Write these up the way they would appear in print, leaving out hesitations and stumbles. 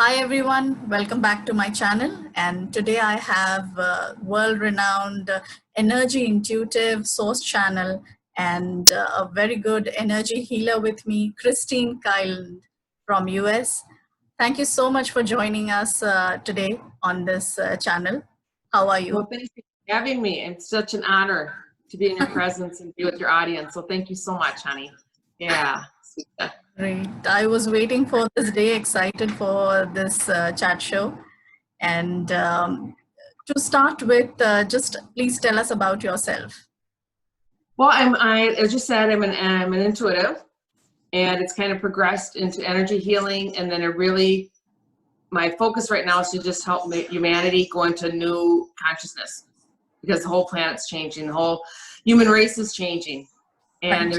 Hi everyone, welcome back to my channel. And today I have world-renowned energy intuitive source channel and a very good energy healer with me, Kristine Kieland from US. Thank you so much for joining us today on this channel. How are you? Well, thank you for having me. It's such an honor to be in your presence and be with your audience. So thank you so much, honey. Yeah. Great. I was waiting for this day, excited for this chat show. And to start with, just please tell us about yourself. Well, as you said, I'm an intuitive, and it's kind of progressed into energy healing, and then my focus right now is to just help humanity go into new consciousness, because the whole planet's changing, the whole human race is changing, and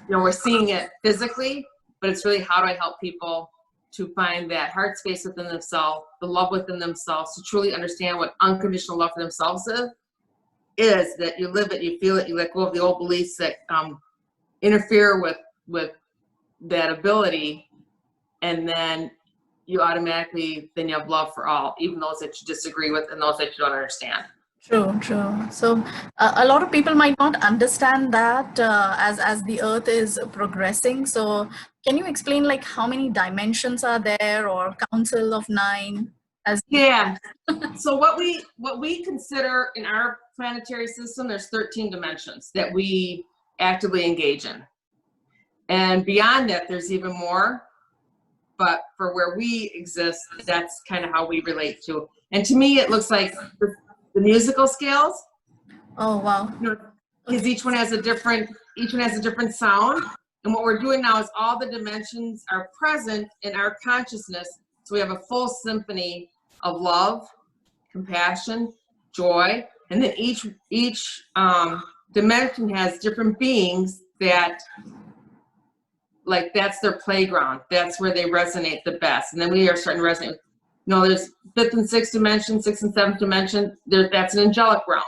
we're seeing it physically, but it's really how do I help people to find that heart space within themselves, the love within themselves, to truly understand what unconditional love for themselves is, that you live it, you feel it, you let go of the old beliefs that interfere with that ability, and then you automatically, then you have love for all, even those that you disagree with and those that you don't understand. True, true. So a lot of people might not understand that as the earth is progressing. So can you explain like how many dimensions are there, or council of 9? Yeah. So what we consider in our planetary system, there's 13 dimensions that we actively engage in. And beyond that, there's even more. But for where we exist, that's kind of how we relate to. And to me, it looks like the musical scales. Oh, wow. Because each one has a different sound. And what we're doing now is all the dimensions are present in our consciousness. So we have a full symphony of love, compassion, joy, and then each dimension has different beings that, like, that's their playground. That's where they resonate the best. And then we are starting to resonate. There's 5th and 6th dimension, 6th and 7th dimension. That's an angelic realm.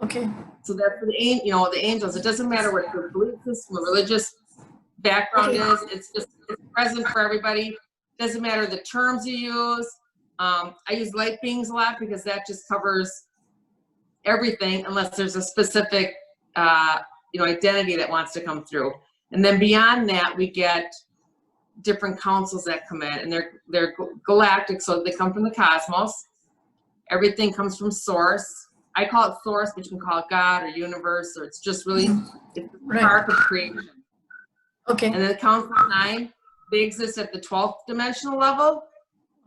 Okay. So that's the angels. It doesn't matter what your belief system, religious background is. It's present for everybody. It doesn't matter the terms you use. I use light beings a lot because that just covers everything, unless there's a specific identity that wants to come through. And then beyond that, we get different councils that come in, and they're galactic, so they come from the cosmos. Everything comes from source. I call it source, but you can call it God or universe, or it's just really it's the spark of creation. Okay. And then the council of 9, they exist at the 12th dimensional level,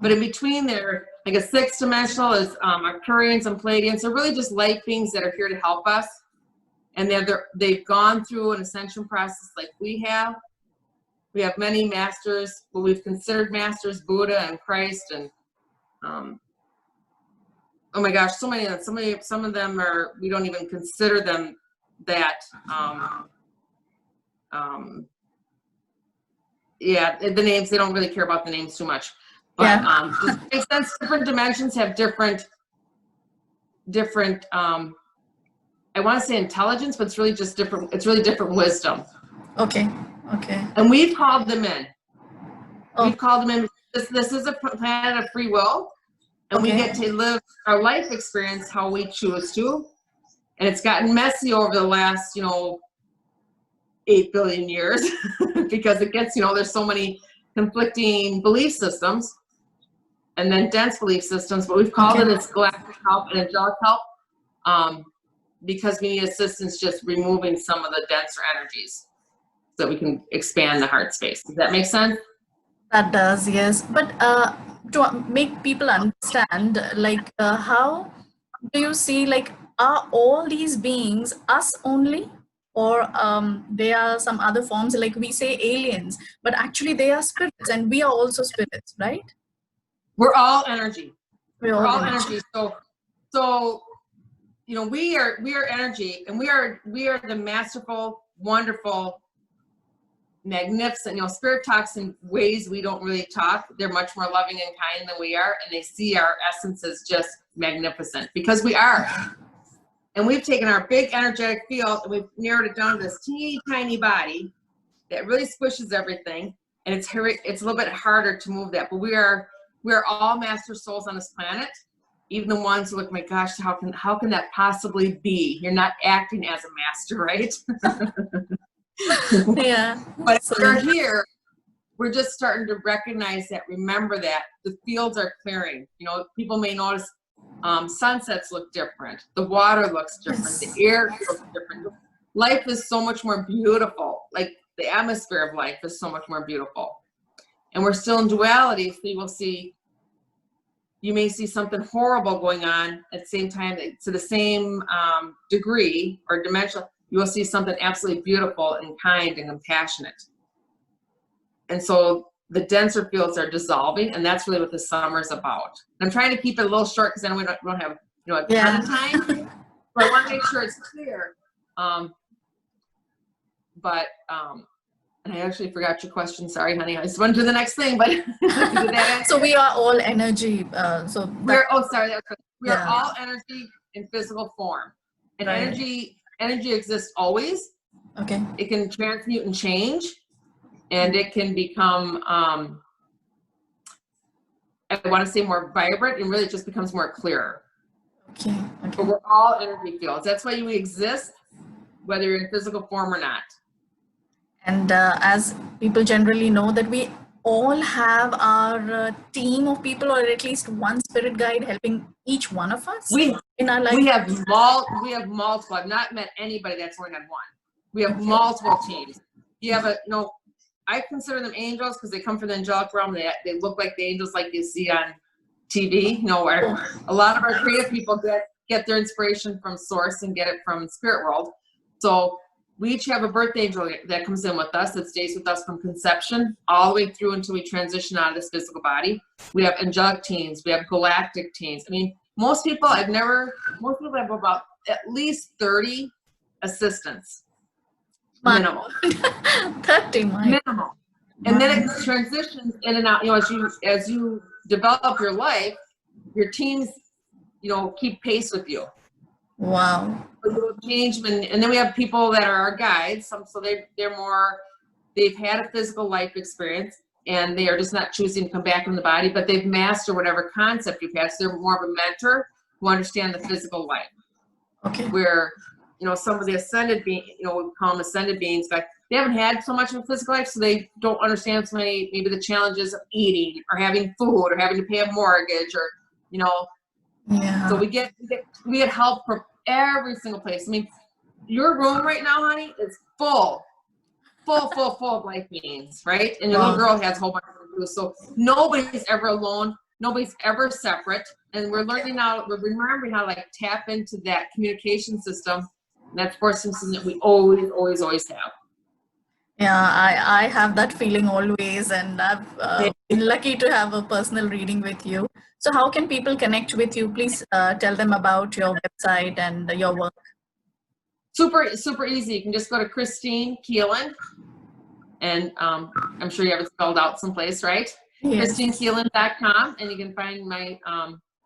but in between there, like a 6th dimensional is Arcturians and Pleiadians. They're really just light beings that are here to help us, and they've gone through an ascension process like we have. We have many masters, what we've considered masters, Buddha and Christ, and oh my gosh, so many of them. Some of them we don't even consider them that. Yeah, the names, they don't really care about the names too much. But just makes sense. Different dimensions have different. I want to say intelligence, but it's really just different. It's really different wisdom. Okay. Okay. And we've called them in. We've called them in. This is a planet of free will, and we get to live our life experience how we choose to. And it's gotten messy over the last, 8 billion years because it gets, there's so many conflicting belief systems and then dense belief systems, but we've called it as galactic help and angelic help because we need assistance just removing some of the denser energies so that we can expand the heart space. Does that make sense? That does, yes. But to make people understand, like, how do you see, like, are all these beings us only? Or they are some other forms, like we say aliens, but actually they are spirits, and we are also spirits, right? We're all energy. We're all energy. So we are energy, and we are the masterful, wonderful, magnificent. Spirit talks in ways we don't really talk. They're much more loving and kind than we are, and they see our essence as just magnificent because we are. And we've taken our big energetic field and we've narrowed it down to this teeny tiny body that really squishes everything. And it's a little bit harder to move that, but we are we're all master souls on this planet. Even the ones who look, my gosh, how can that possibly be? You're not acting as a master, right? Yeah. But So, if you're here, we're just starting to recognize that, remember that the fields are clearing. You know, people may notice sunsets look different. The water looks different. yes. The air looks different. Life is so much more beautiful. Like the atmosphere of life is so much more beautiful. And we're still in duality, so you may see something horrible going on at the same time, to the same degree or dimension. You will see something absolutely beautiful and kind and compassionate. And so the denser fields are dissolving, and that's really what the summer is about. And I'm trying to keep it a little short because then we don't have a ton of time. But I want to make sure it's clear. And I actually forgot your question. Sorry, honey. I just went to the next thing, but did that So we are all energy. we are all energy in physical form, and Right. energy exists always. Okay. It can transmute and change, and it can become I want to say more vibrant, and really it just becomes more clearer. Okay. But we're all energy fields. That's why you exist, whether you're in physical form or not. And as people generally know that we all have our team of people, or at least one spirit guide helping each one of us in our life. We have multiple. I've not met anybody that's only had one. We have multiple teams. You have I consider them angels because they come from the angelic realm. They look like the angels like you see on TV. Where a lot of our creative people get their inspiration from source and get it from spirit world. So we each have a birth angel that comes in with us, that stays with us from conception all the way through until we transition out of this physical body. We have angelic teams. We have galactic teams. I mean, most people have about at least 30 assistants. Minimal. 30 minimal. And then it transitions in and out. As you develop your life, your teams, keep pace with you. Wow. Change, and then we have people that are our guides. So they've had a physical life experience, and they are just not choosing to come back in the body, but they've mastered whatever concept you've had. So they're more of a mentor who understand the physical life. Okay. Where some of the ascended beings, we call them ascended beings, but they haven't had so much of a physical life, so they don't understand so many, maybe the challenges of eating or having food or having to pay a mortgage or Yeah. So we get help from every single place. I mean, your room right now, honey, is full of life beings, right? And your little girl has a whole bunch of them. So nobody's ever alone. Nobody's ever separate. And we're remembering how to tap into that communication system. And that's something that we always have. Yeah, I have that feeling always, and I've been lucky to have a personal reading with you. So how can people connect with you? Please tell them about your website and your work. Super easy. You can just go to Kristine Kieland, and I'm sure you have it spelled out someplace, right? Yes. KristineKieland.com, and you can find my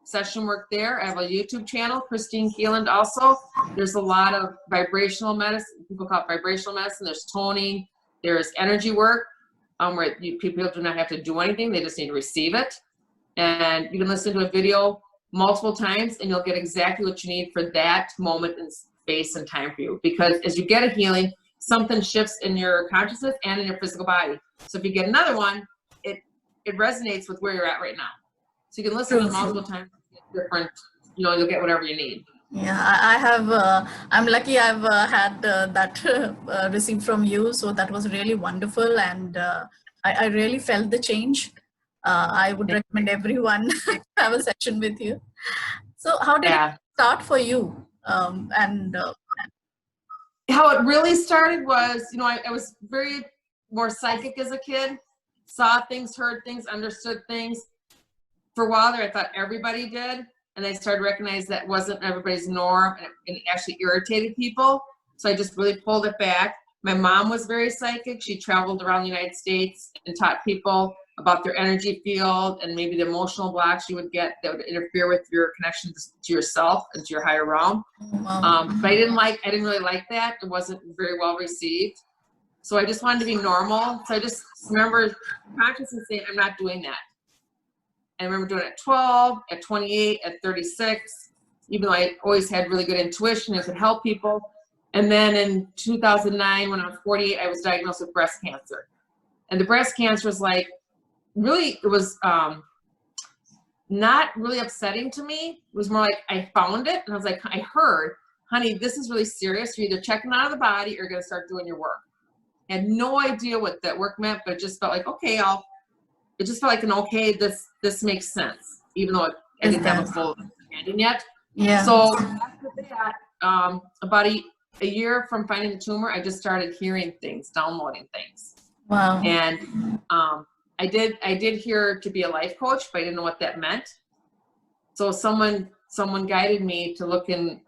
session work there. I have a YouTube channel, Kristine Kieland also. There's a lot of vibrational medicine. People call it vibrational medicine. There's toning. There's energy work where people do not have to do anything. They just need to receive it. And you can listen to a video multiple times, and you'll get exactly what you need for that moment in space and time for you. Because as you get a healing, something shifts in your consciousness and in your physical body. So if you get another one, it resonates with where you're at right now. So you can listen to it multiple times. Different, you'll get whatever you need. Yeah, I have. I'm lucky. I've had that received from you, so that was really wonderful, and I really felt the change. I would recommend everyone to have a session with you. So, how did it start for you? And how it really started was, I was very more psychic as a kid. Saw things, heard things, understood things. For a while there, I thought everybody did. And I started to recognize that wasn't everybody's norm, and it actually irritated people. So I just really pulled it back. My mom was very psychic. She traveled around the United States and taught people about their energy field and maybe the emotional blocks you would get that would interfere with your connection to yourself and to your higher realm. But I didn't really like that. It wasn't very well received. So I just wanted to be normal. So I just remember consciously saying, I'm not doing that. I remember doing it at 12, at 28, at 36, even though I always had really good intuition and could help people. And then in 2009, when I was 48, I was diagnosed with breast cancer. And the breast cancer was like, really, it was not really upsetting to me. It was more like I found it and I was like, I heard, honey, this is really serious. You're either checking out of the body or you're going to start doing your work. I had no idea what that work meant, but it just felt like, okay, it just felt like an okay, this makes sense, even though I didn't have a full understanding yet. Yeah. So after that, about a year from finding the tumor, I just started hearing things, downloading things. Wow. And I did hear to be a life coach, but I didn't know what that meant. So someone guided me to look in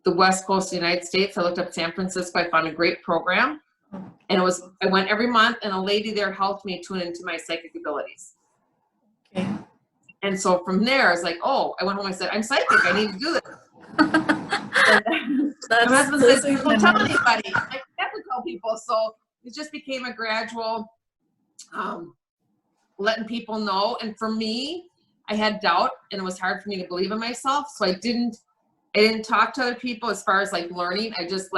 the West Coast of the United States. I looked up San Francisco. I found a great program. And I went every month, and a lady there helped me tune into my psychic abilities. Okay. And so from there, I was like, oh, I went home, I said, I'm psychic, I need to do this. My husband said, don't tell anybody. I have to tell people. So it just became a gradual letting people know. And for me, I had doubt, and it was hard for me to believe in myself. So I didn't talk to other people as far as like learning. I just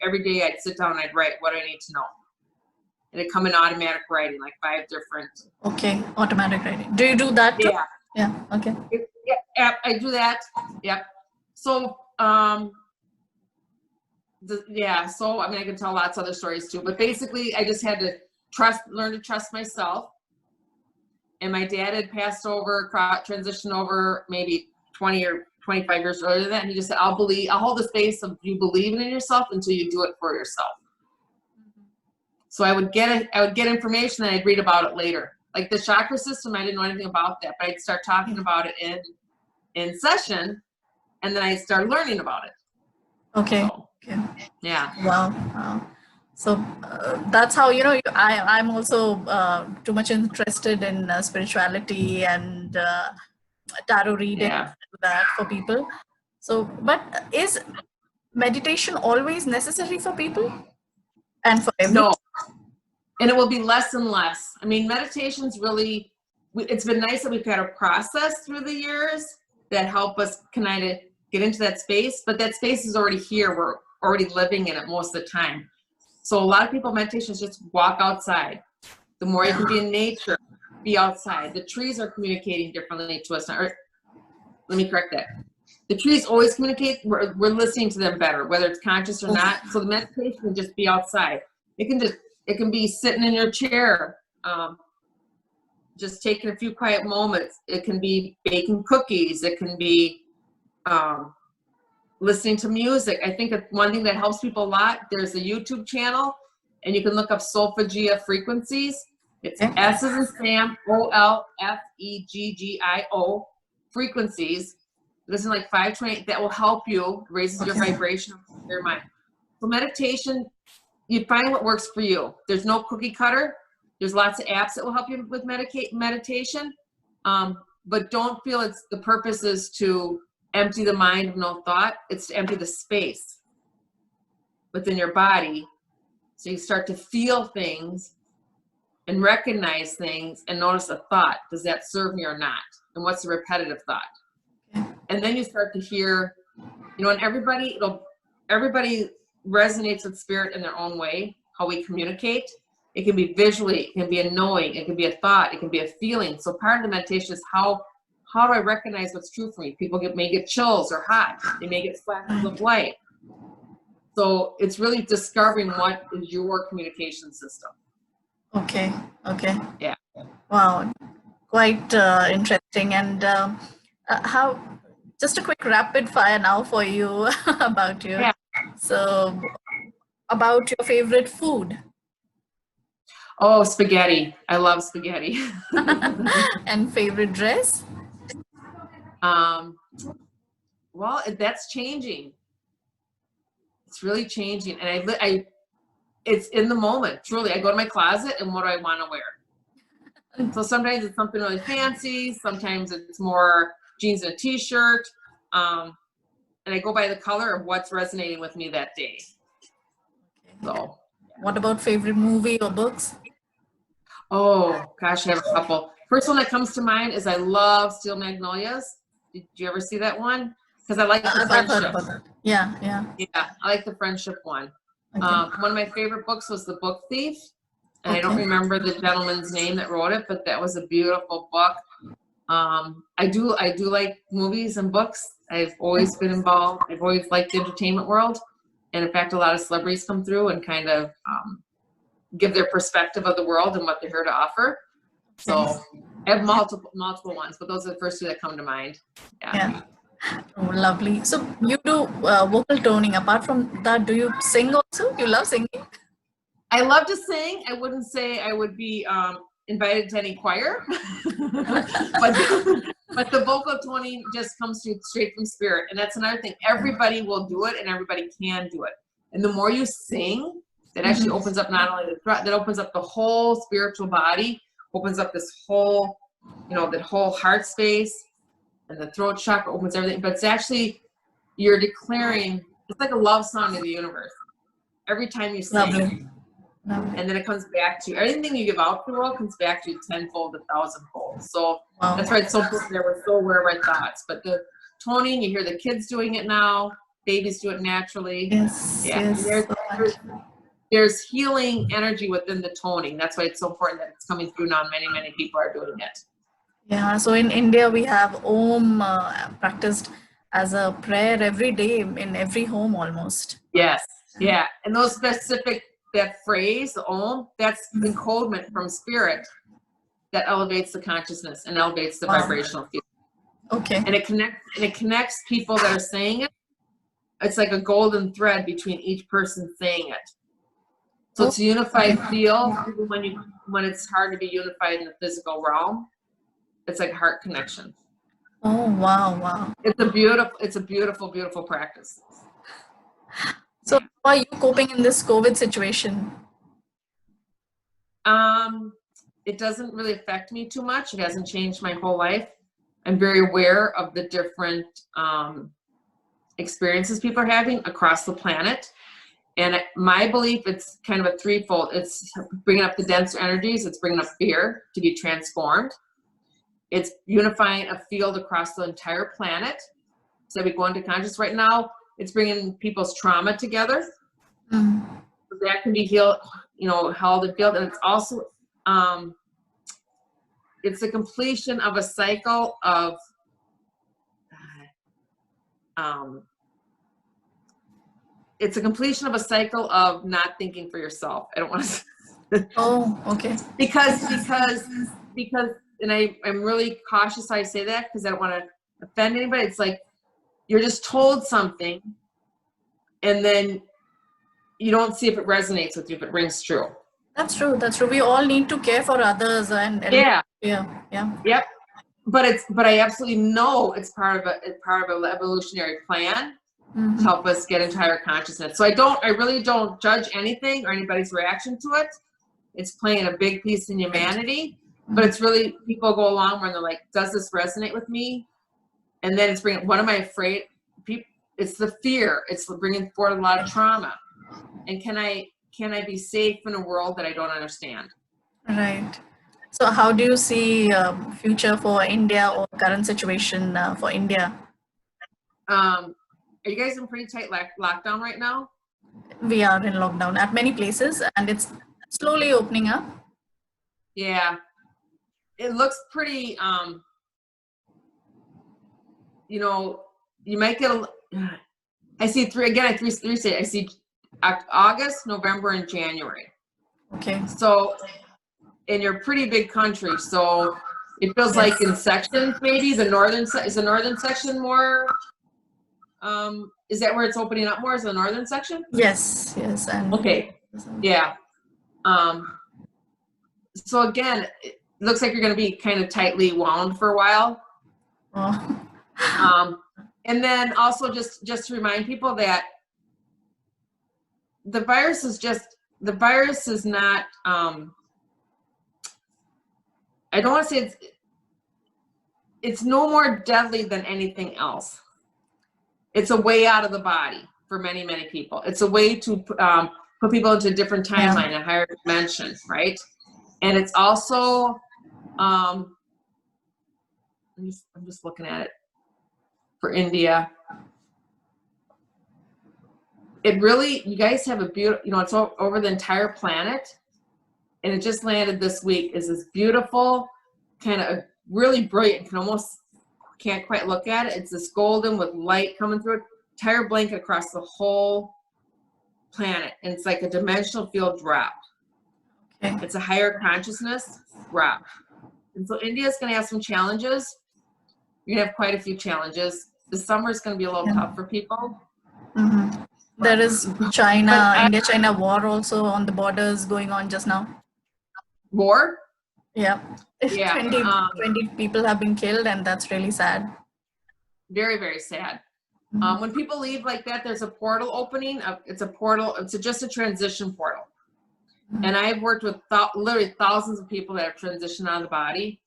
every day I'd sit down and I'd write, what do I need to know? And it'd come in automatic writing, like 5 different. Okay, automatic writing. Do you do that too? Yeah. Yeah, okay. Yeah, I do that. Yep. So, so I mean, I can tell lots of other stories too, but basically I just had to learn to trust myself. And my dad had passed over, transitioned over maybe 20 or 25 years earlier than that. And he just said, I'll hold the space of you believing in yourself until you do it for yourself. So I would get information and I'd read about it later. Like the chakra system, I didn't know anything about that, but I'd start talking about it in session, and then I started learning about it. Okay. So, okay. Yeah. Wow. So that's how, I'm also too much interested in spirituality and tarot reading, that for people. So, but is meditation always necessary for people and for everyone? No. And it will be less and less. I mean, meditation's really, it's been nice that we've had a process through the years that help us kind of get into that space, but that space is already here. We're already living in it most of the time. So a lot of people, meditation is just walk outside. The more you can be in nature, be outside. The trees are communicating differently to us. Let me correct that. The trees always communicate. We're listening to them better, whether it's conscious or not. So the meditation can just be outside. It can be sitting in your chair, just taking a few quiet moments. It can be baking cookies. It can be listening to music. I think one thing that helps people a lot, there's a YouTube channel, and you can look up Solfeggio frequencies. It's S as in Sam, OLFEGGIO frequencies. Listen like 528. That will help you, raises your vibration of your mind. So meditation, you find what works for you. There's no cookie cutter. There's lots of apps that will help you with meditation. But don't feel the purpose is to empty the mind of no thought. It's to empty the space within your body. So you start to feel things and recognize things and notice a thought. Does that serve me or not? And what's the repetitive thought? And then you start to hear, and everybody resonates with spirit in their own way, how we communicate. It can be visually, it can be a knowing, it can be a thought, it can be a feeling. So part of the meditation is how do I recognize what's true for me? People may get chills or hot. They may get flashes of light. So it's really discovering what is your communication system. Okay. Yeah. Wow. Quite interesting. And just a quick rapid fire now for you about you. Yeah. So about your favorite food. Oh, spaghetti. I love spaghetti. And favorite dress? Well, that's changing. It's really changing. And it's in the moment, truly. I go to my closet and what do I want to wear? So sometimes it's something really fancy. Sometimes it's more jeans and a t-shirt. And I go by the color of what's resonating with me that day. So. What about favorite movie or books? Oh, gosh, I have a couple. first one that comes to mind is I love Steel Magnolias. Did you ever see that one? Because I like the I've heard friendship. about that. Yeah, yeah. Yeah, I like the friendship one. Okay. One of my favorite books was The Book Thief. And I don't Okay. remember the gentleman's name that wrote it, but that was a beautiful book. I do like movies and books. I've always been involved. I've always liked the entertainment world. And in fact, a lot of celebrities come through and kind of give their perspective of the world and what they're here to offer. So I have multiple ones, but those are the first two that come to mind. Yeah. Oh, lovely. So you do vocal toning. Apart from that, do you sing also? You love singing? I love to sing. I wouldn't say I would be invited to any choir, but the vocal toning just comes straight from spirit. And that's another thing. Everybody will do it and everybody can do it. And the more you sing, that actually opens up not only the throat, that opens up the whole spiritual body, opens up this whole, that whole heart space, and the throat chakra opens everything. But it's actually, you're declaring, it's like a love song to the universe. Every time you sing. Lovely. And then it comes back to you. Everything you give out to the world comes back to you tenfold, 1,000-fold. So that's why it's so important that we're so aware of our thoughts. But the toning, you hear the kids doing it now. Babies do it naturally. Yes. Yeah. Yes. There's healing energy within the toning. That's why it's so important that it's coming through now. Many, many people are doing it. Yeah. So in India, we have Om practiced as a prayer every day in every home almost. Yes. Yeah. And those specific, that phrase, the Om, that's encodement from spirit that elevates the consciousness and elevates the vibrational field. Okay. And it connects people that are saying it. It's like a golden thread between each person saying it. So it's a unified field. Even when it's hard to be unified in the physical realm, it's like heart connection. Oh wow, wow. It's a beautiful, beautiful practice. So how are you coping in this COVID situation? It doesn't really affect me too much. It hasn't changed my whole life. I'm very aware of the different experiences people are having across the planet. And my belief, it's kind of a threefold. It's bringing up the denser energies. It's bringing up fear to be transformed. It's unifying a field across the entire planet. So we go into consciousness right now. It's bringing people's trauma together. So that can be healed, held and filled. And it's also, it's the completion of a cycle of, it's a completion of a cycle of not thinking for yourself. I don't want to. Oh, okay. Because, and I'm really cautious how I say that because I don't want to offend anybody. It's like you're just told something, and then you don't see if it resonates with you, if it rings true. That's true. That's true. We all need to care for others, and yeah. Yep. But I absolutely know it's part of an evolutionary plan to help us get into higher consciousness. So I really don't judge anything or anybody's reaction to it. It's playing a big piece in humanity, but it's really, people go along where they're like, does this resonate with me? And then it's bringing, what am I afraid? It's the fear. It's bringing forward a lot of trauma. And can I be safe in a world that I don't understand? Right. So how do you see future for India or current situation for India? Are you guys in pretty tight lockdown right now? We are in lockdown at many places, and it's slowly opening up. Yeah. It looks pretty, you might get I see three states. I see August, November, and January. Okay. So, and you're a pretty big country, so it feels like in sections, maybe is the northern section more, is that where it's opening up more, is the northern section? Yes. And okay. Yeah. So again, it looks like you're going to be kind of tightly wound for a while. And then also just to remind people that the virus is not, I don't want to say it's no more deadly than anything else. It's a way out of the body for many, many people. It's a way to put people into a different timeline, a higher dimension, right? And it's also I'm just looking at it for India. It really, you guys have a beautiful, you know, it's over the entire planet, and it just landed this week, is this beautiful, kind of really brilliant, you can almost, can't quite look at it. It's this golden with light coming through it, entire blanket across the whole planet. And it's like a dimensional field drop. Okay. It's a higher consciousness drop. And so India's going to have some challenges. You're going to have quite a few challenges. The summer is going to be a little tough for people. Mm-hmm. There is India-China war also on the borders going on just now. War? Yeah. Yeah. 20 people have been killed, and that's really sad. Very, very sad. Mm-hmm. When people leave like that, there's a portal opening. It's a portal. It's just a transition portal. Mm-hmm. And I've worked with literally thousands of people that have transitioned out of the body.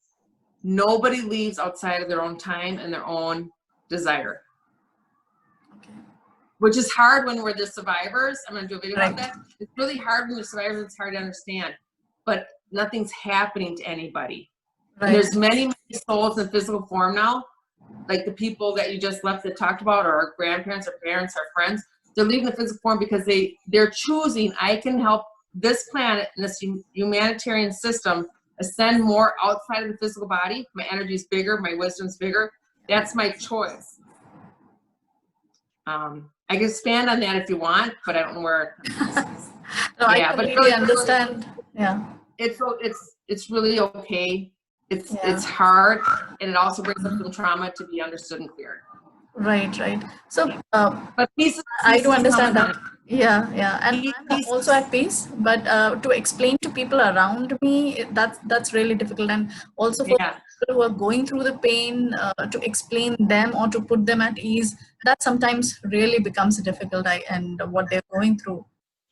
Nobody leaves outside of their own time and their own desire. Okay. Which is hard when we're the survivors. I'm going to do a video about that. It's really hard when you're survivors. It's hard to understand. But nothing's happening to anybody. Right. And there's many, many souls in physical form now, like the people that you just left that talked about, or our grandparents, or parents, or friends. They're leaving the physical form because they're choosing, I can help this planet and this humanitarian system ascend more outside of the physical body. My energy's bigger, my wisdom's bigger. That's my choice. I can expand on that if you want, but I don't know where. No, yeah, I completely understand. Yeah. It's really okay. It's hard, and it also brings up some trauma to be understood and cleared. Right, right. So, but peace I do understand that. Yeah, yeah, and I'm also at peace. But to explain to people around me, that's really difficult, and also for people who are going through the pain, to explain them or to put them at ease, that sometimes really becomes difficult. And what they're going through.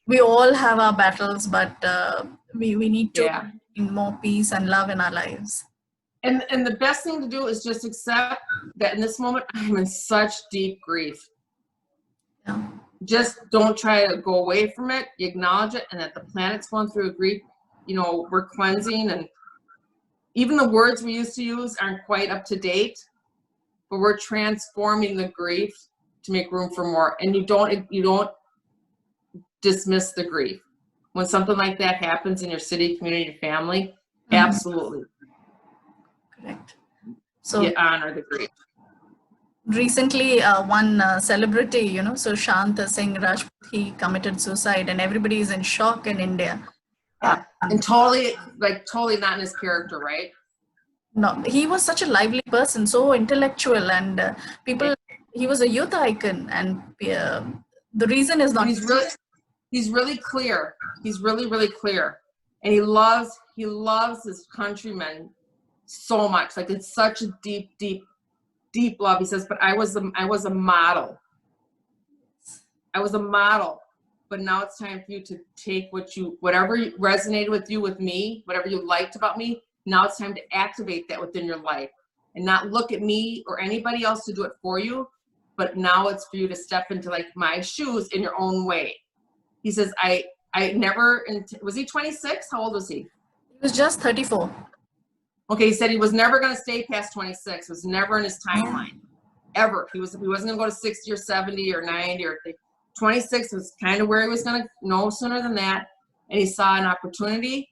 We all have our battles, but we need to bring more peace and love in our lives. And the best thing to do is just accept that in this moment, I'm in such deep grief. Yeah. Just don't try to go away from it. You acknowledge it, and that the planet's going through a grief. You know, we're cleansing, and even the words we used to use aren't quite up to date, but we're transforming the grief to make room for more. And you don't dismiss the grief. When something like that happens in your city, community, your family, absolutely. Correct. So you honor the grief. Recently, one celebrity, you know, so Shant Singh Rajput, he committed suicide, and everybody is in shock in India. And totally not in his character, right? No, he was such a lively person, so intellectual, and he was a youth icon, and the reason is not. He's really clear. He's really, really clear. And he loves his countrymen so much. Like, it's such a deep, deep, deep love. He says, but I was a model. I was a model. But now it's time for you to take whatever resonated with you, with me, whatever you liked about me. Now it's time to activate that within your life and not look at me or anybody else to do it for you. But now it's for you to step into like my shoes in your own way. He says, I never, was he 26? How old was he? He was just 34. Okay, he said he was never going to stay past 26. It was never in his timeline, ever. He wasn't going to go to 60 or 70 or 90 or 26 was kind of where he was going to, no sooner than that. And he saw an opportunity.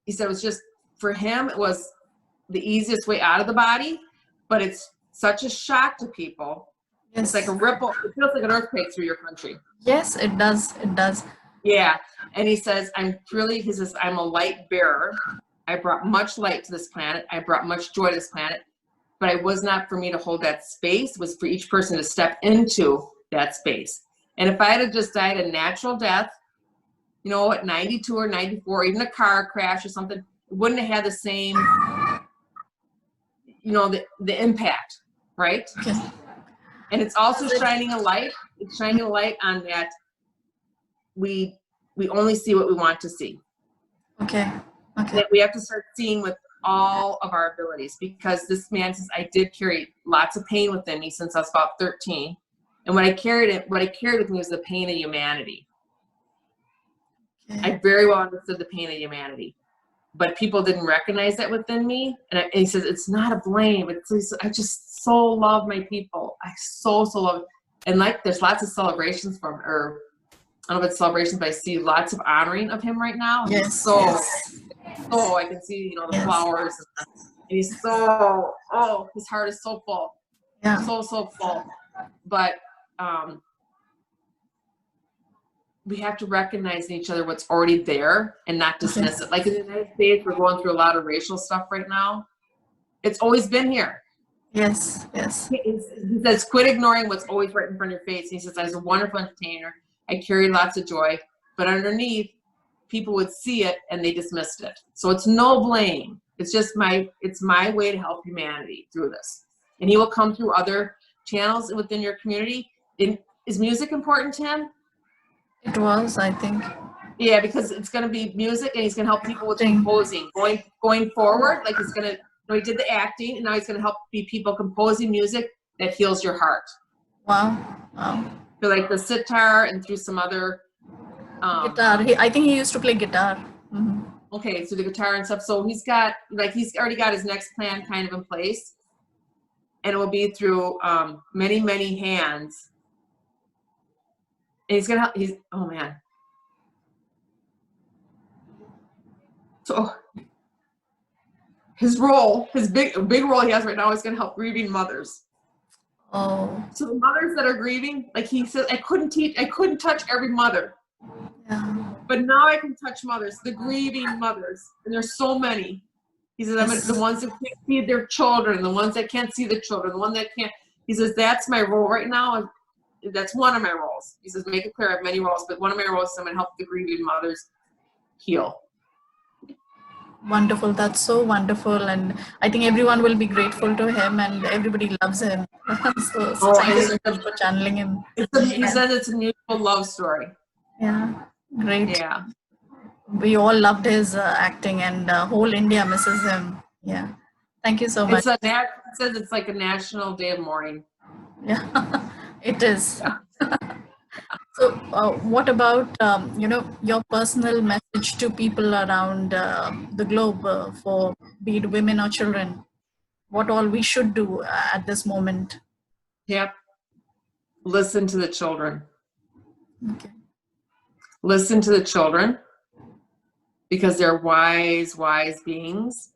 He said it was just, for him, it was the easiest way out of the body, but it's such a shock to people. Yes. It's like a ripple. It feels like an earthquake through your country. Yes, it does. It does. Yeah. And he says, I'm a light bearer. I brought much light to this planet. I brought much joy to this planet, but it was not for me to hold that space. It was for each person to step into that space. And if I had just died a natural death, you know, at 92 or 94, even a car crash or something, it wouldn't have had the same, you know, the impact, right? Okay. And it's also shining a light. It's shining a light on that we only see what we want to see. Okay. Okay. That we have to start seeing with all of our abilities, because this man says, I did carry lots of pain within me since I was about 13. And what I carried with me was the pain of humanity. Okay. I very well understood the pain of humanity. but people didn't recognize that within me. And he says, it's not a blame. I just so love my people. I so love it. And like, there's lots of celebrations from, or I don't know if it's celebrations, but I see lots of honoring of him right now. Yes. So, Yes. so I can see, you know, the Yes. flowers. And he's so, oh, his heart is so full. Yeah. So full. But we have to recognize in each other what's already there and not dismiss it. Like in the United States, we're going through a lot of racial stuff right now. It's always been here. Yes. Yes. He says, quit ignoring what's always right in front of your face. He says, I was a wonderful entertainer. I carried lots of joy, but underneath, people would see it and they dismissed it. So it's no blame. It's just it's my way to help humanity through this. And he will come through other channels within your community. Is music important to him? It was, I think. Yeah, because it's going to be music, and he's going to help people with composing. Going forward, like he's going to, he did the acting, and now he's going to help people composing music that heals your heart. Wow. Wow. So like the sitar and through some other guitar. I think he used to play guitar. Mm-hmm. Okay, so the guitar and stuff. So he's already got his next plan kind of in place, and it will be through many hands. And oh man. So his big role he has right now is going to help grieving mothers. Oh. So the mothers that are grieving, like he said, I couldn't touch every mother. Yeah. But now I can touch mothers, the grieving mothers, and there's so many. He says, the ones that can't see their children, the ones that can't see the children, the one that can't. He says, that's my role right now. That's one of my roles. He says, make it clear I have many roles, but one of my roles is I'm going to help the grieving mothers heal. Wonderful. That's so wonderful. And I think everyone will be grateful to him, and everybody loves him. so thank you so much for channeling him. He says it's a mutual love story. Yeah. Great. Yeah. We all loved his acting, and whole India misses him. Yeah. Thank you so much. It says it's like a national day of mourning. Yeah, it is. Yeah. So what about, your personal message to people around the globe for be it women or children? What all we should do at this moment? Yep. Listen to the children. Okay. Listen to the children, because they're wise beings,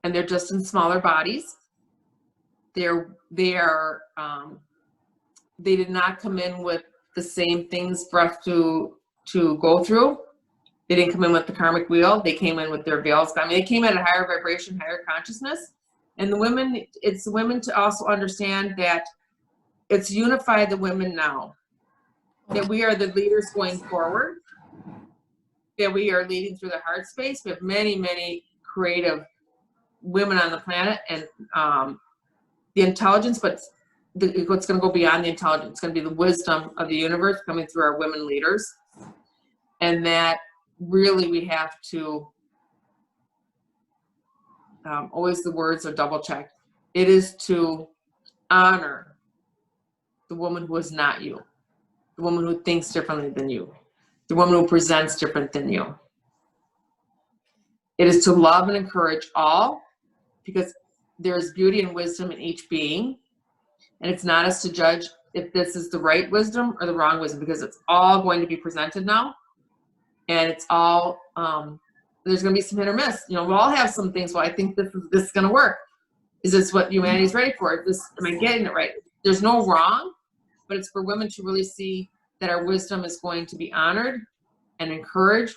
and they're just in smaller bodies. They did not come in with the same things for us to go through. They didn't come in with the karmic wheel. They came in with their veils. I mean, they came at a higher vibration, higher consciousness. And it's the women to also understand that it's unify the women now. That we are the leaders going forward. That we are leading through the heart space. We have many creative women on the planet, and the intelligence, but what's going to go beyond the intelligence, it's going to be the wisdom of the universe coming through our women leaders. And that really we have to, always the words are double checked. It is to honor the woman who is not you, the woman who thinks differently than you, the woman who presents different than you. It is to love and encourage all, because there is beauty and wisdom in each being. And it's not us to judge if this is the right wisdom or the wrong wisdom, because it's all going to be presented now. And it's all, there's going to be some hit or miss. You know, we'll all have some things. Well, I think this is going to work. Is this what humanity is ready for? Am I getting it right? There's no wrong, but it's for women to really see that our wisdom is going to be honored and encouraged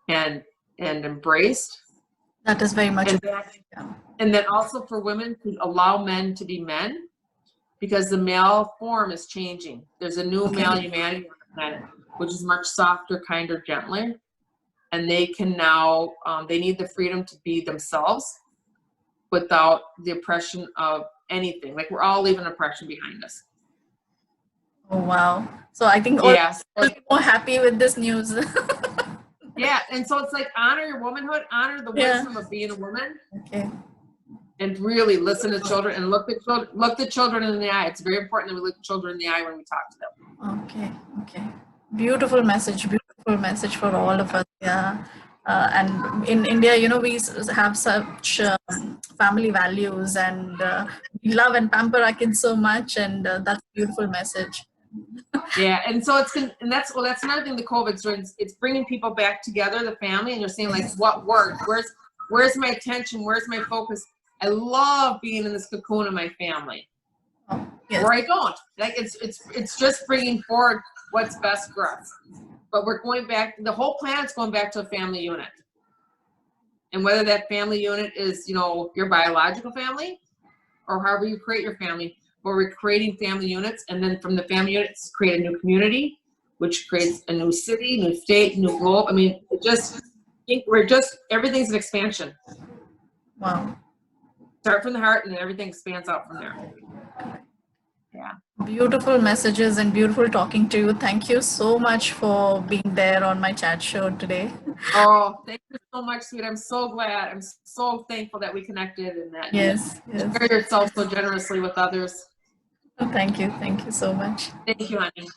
and embraced. That is very much. And then also for women to allow men to be men, because the male form is changing. There's a new male humanity on the planet, which is much softer, kinder, gentler. And they can now, they need the freedom to be themselves without the oppression of anything. Like, we're all leaving oppression behind us. Oh, wow. So I think all people are more happy with this news. Yeah, and so it's like, honor your womanhood, honor the wisdom of being a woman. Okay. And really listen to children and look the children in the eye. It's very important that we look children in the eye when we talk to them. Okay. Beautiful message for all of us. Yeah. And in India, we have such family values, and we love and pamper our kids so much, and that's a beautiful message. Yeah, and so and that's another thing. The COVID, so it's bringing people back together, the family, and you're saying like, what worked? Where's my attention? Where's my focus? I love being in this cocoon of my family. Oh, yes. Or I don't. Like it's just bringing forward what's best for us. But we're going back. The whole planet's going back to a family unit. And whether that family unit is, your biological family, or however you create your family, where we're creating family units, and then from the family units create a new community, which creates a new city, new state, new globe. I mean, everything's an expansion. Wow. Start from the heart, and then everything expands out from there. Yeah. Beautiful messages and beautiful talking to you. Thank you so much for being there on my chat show today. Oh, thank you so much, sweet. I'm so glad. I'm so thankful that we connected and that you share yourself so generously with others. Thank you. Thank you so much. Thank you, honey.